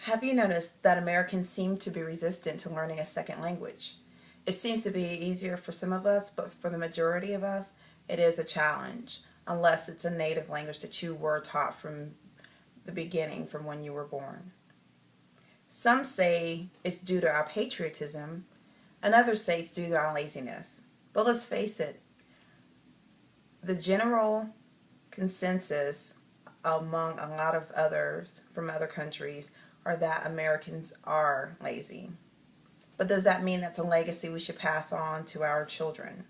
Have you noticed that Americans seem to be resistant to learning a second language? It seems to be easier for some of us, but for the majority of us, it is a challenge, unless it's a native language that you were taught from the beginning, from when you were born. Some say it's due to our patriotism, and others say it's due to our laziness. But let's face it, the general consensus among a lot of others from other countries are that Americans are lazy. But does that mean that's a legacy we should pass on to our children?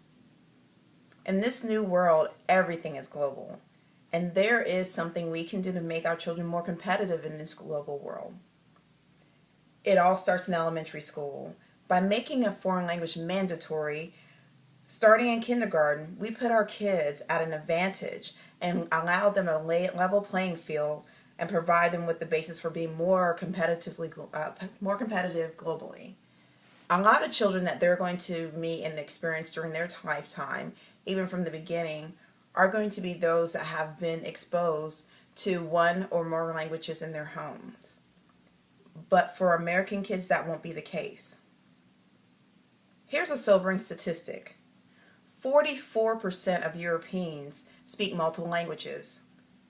In this new world, everything is global, and there is something we can do to make our children more competitive in this global world. It all starts in elementary school. By making a foreign language mandatory, starting in kindergarten, we put our kids at an advantage and allow them a level playing field and provide them with the basis for being more competitive globally. A lot of children that they're going to meet and experience during their lifetime, even from the beginning, are going to be those that have been exposed to one or more languages in their homes. But for American kids, that won't be the case. Here's a sobering statistic. 44% of Europeans speak multiple languages.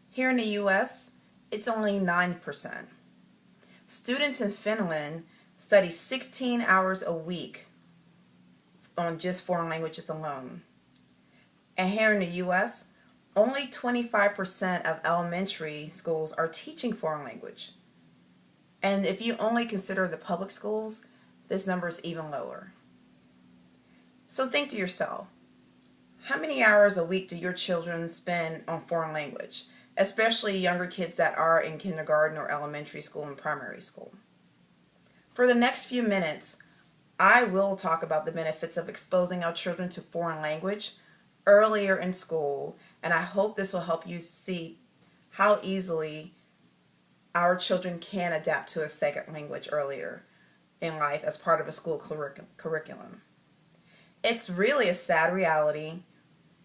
Here in the US, it's only 9%. Students in Finland study 16 hours a week on just foreign languages alone. And here in the US, only 25% of elementary schools are teaching foreign language. And if you only consider the public schools, this number is even lower. So think to yourself, how many hours a week do your children spend on foreign language, especially younger kids that are in kindergarten or elementary school and primary school? For the next few minutes, I will talk about the benefits of exposing our children to foreign language earlier in school, and I hope this will help you see how easily our children can adapt to a second language earlier in life as part of a school curriculum. It's really a sad reality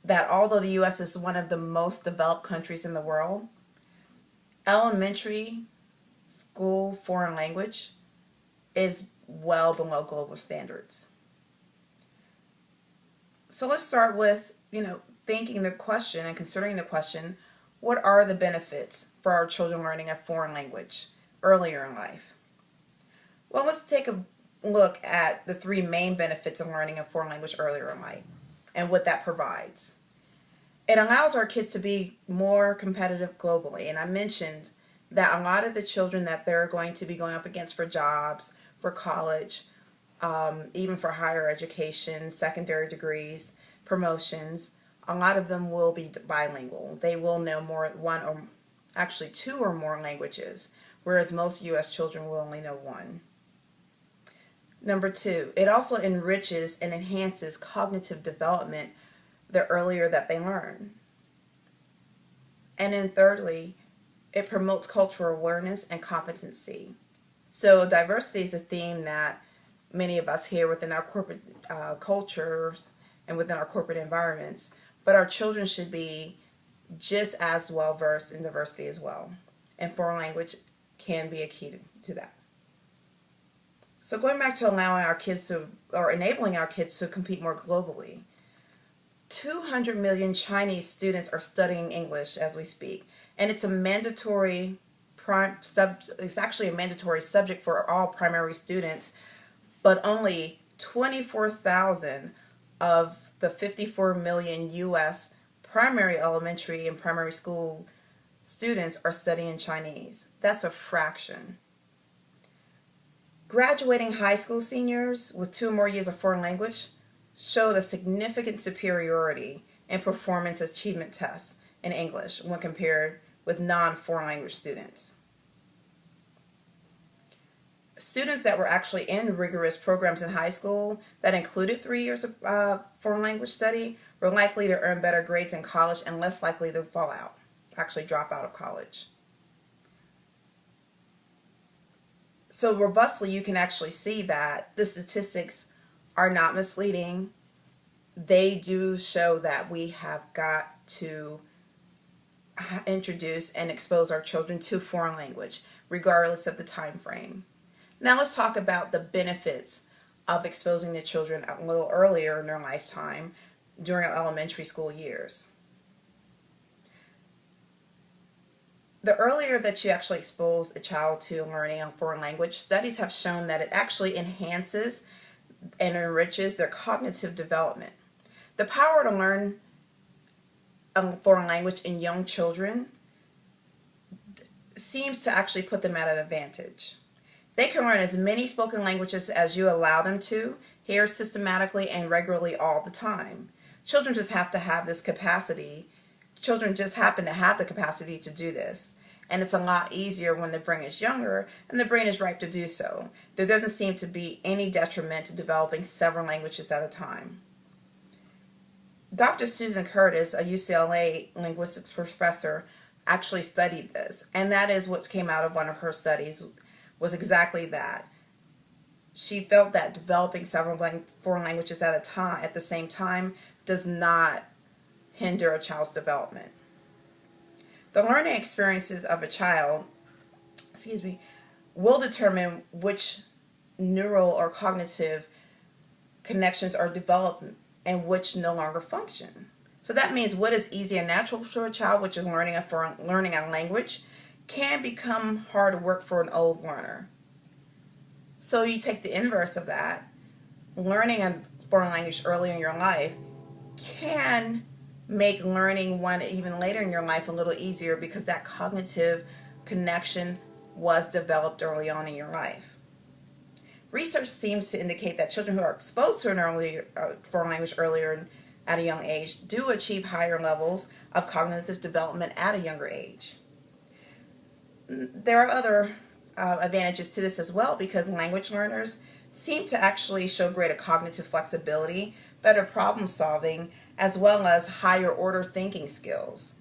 that although the U.S. is one of the most developed countries in the world, elementary school foreign language is well below global standards. So let's start with, thinking the question and considering the question, what are the benefits for our children learning a foreign language earlier in life? Well, let's take a look at the three main benefits of learning a foreign language earlier in life and what that provides. It allows our kids to be more competitive globally. And I mentioned that a lot of the children that they're going to be going up against for jobs, for college, even for higher education, secondary degrees, promotions, a lot of them will be bilingual. They will know one or actually two or more languages, whereas most U.S. children will only know one. Number two, it also enriches and enhances cognitive development the earlier that they learn. And then thirdly, it promotes cultural awareness and competency. So diversity is a theme that many of us hear within our corporate cultures and within our corporate environments, but our children should be just as well versed in diversity as well. And foreign language can be a key to that. So going back to enabling our kids to compete more globally, 200 million Chinese students are studying English as we speak, and it's a mandatory it's actually a mandatory subject for all primary students, but only 24,000 of the 54 million U.S. primary, elementary, and primary school students are studying Chinese. That's a fraction. Graduating high school seniors with 2 more years of foreign language showed a significant superiority in performance achievement tests in English when compared with non-foreign language students. Students that were actually in rigorous programs in high school that included 3 years of foreign language study were likely to earn better grades in college and less likely to actually drop out of college. So robustly, you can actually see that the statistics are not misleading. They do show that we have got to introduce and expose our children to foreign language, regardless of the time frame. Now let's talk about the benefits of exposing the children a little earlier in their lifetime during elementary school years. The earlier that you actually expose a child to learning a foreign language, studies have shown that it actually enhances and enriches their cognitive development. The power to learn a foreign language in young children seems to actually put them at an advantage. They can learn as many spoken languages as you allow them to, hear systematically and regularly all the time. Children just have to have this capacity. Children just happen to have the capacity to do this. And it's a lot easier when the brain is younger and the brain is ripe to do so. There doesn't seem to be any detriment to developing several languages at a time. Dr. Susan Curtis, a UCLA linguistics professor, actually studied this, and that is what came out of one of her studies, was exactly that. She felt that developing several foreign languages at the same time does not hinder a child's development. The learning experiences of a child, will determine which neural or cognitive connections are developed and which no longer function. So that means what is easy and natural for a child, which is learning a language, can become hard work for an old learner. So you take the inverse of that. Learning a foreign language early in your life can make learning one even later in your life a little easier because that cognitive connection was developed early on in your life. Research seems to indicate that children who are exposed to an foreign language earlier at a young age do achieve higher levels of cognitive development at a younger age. There are other advantages to this as well, because language learners seem to actually show greater cognitive flexibility, better problem solving, as well as higher order thinking skills.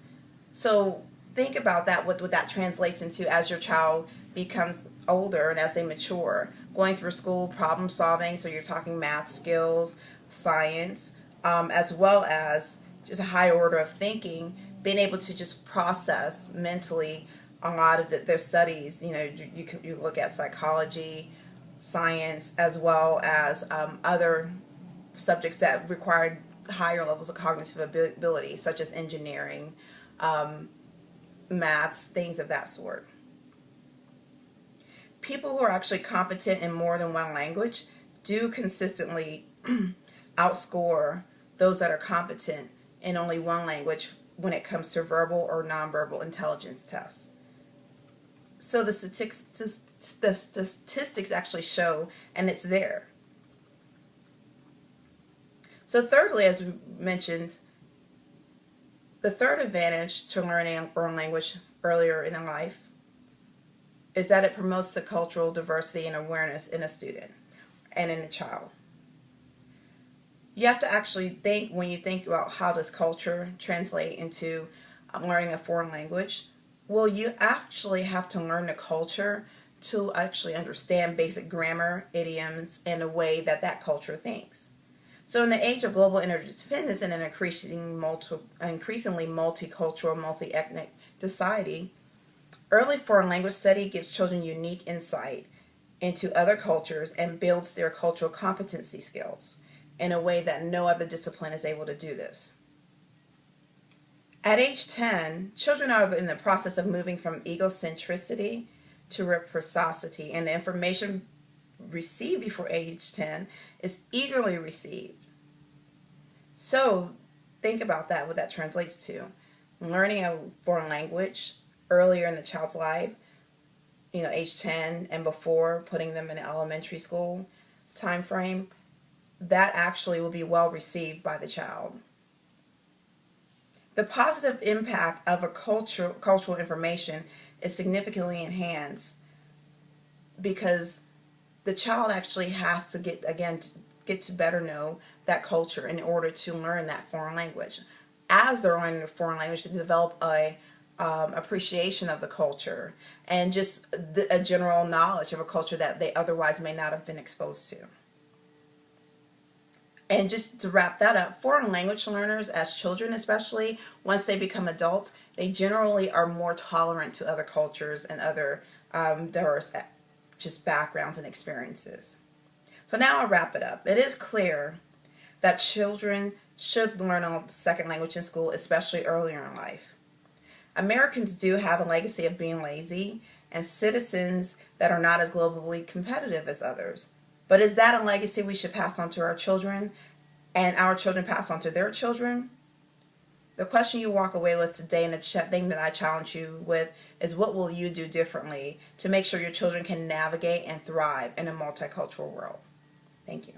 So think about that, what that translates into as your child becomes older and as they mature, going through school, problem solving, so you're talking math skills, science, as well as just a high order of thinking, being able to just process mentally a lot of their studies. You know, you look at psychology, science, as well as other subjects that require higher levels of cognitive ability, such as engineering, maths, things of that sort. People who are actually competent in more than one language do consistently outscore those that are competent in only one language when it comes to verbal or nonverbal intelligence tests. So the statistics actually show, and it's there. So thirdly, as we mentioned, the third advantage to learning a foreign language earlier in life is that it promotes the cultural diversity and awareness in a student and in a child. You have to actually think, when you think about how does culture translate into learning a foreign language, well, you actually have to learn the culture to actually understand basic grammar, idioms, and the way that that culture thinks. So in the age of global interdependence and an increasingly multicultural, multi-ethnic society, early foreign language study gives children unique insight into other cultures and builds their cultural competency skills in a way that no other discipline is able to do this. At age 10, children are in the process of moving from egocentricity to reciprocity, and the information received before age 10 is eagerly received. So think about that, what that translates to. Learning a foreign language earlier in the child's life, age 10 and before, putting them in elementary school time frame, that actually will be well received by the child. The positive impact of a cultural information is significantly enhanced because the child actually has to get to better know that culture in order to learn that foreign language. As they're learning the foreign language, to develop a appreciation of the culture and just a general knowledge of a culture that they otherwise may not have been exposed to. And just to wrap that up, foreign language learners, as children especially, once they become adults, they generally are more tolerant to other cultures and other diverse just backgrounds and experiences. So now I'll wrap it up. It is clear that children should learn a second language in school, especially earlier in life. Americans do have a legacy of being lazy and citizens that are not as globally competitive as others. But is that a legacy we should pass on to our children and our children pass on to their children? The question you walk away with today and the thing that I challenge you with is, what will you do differently to make sure your children can navigate and thrive in a multicultural world? Thank you.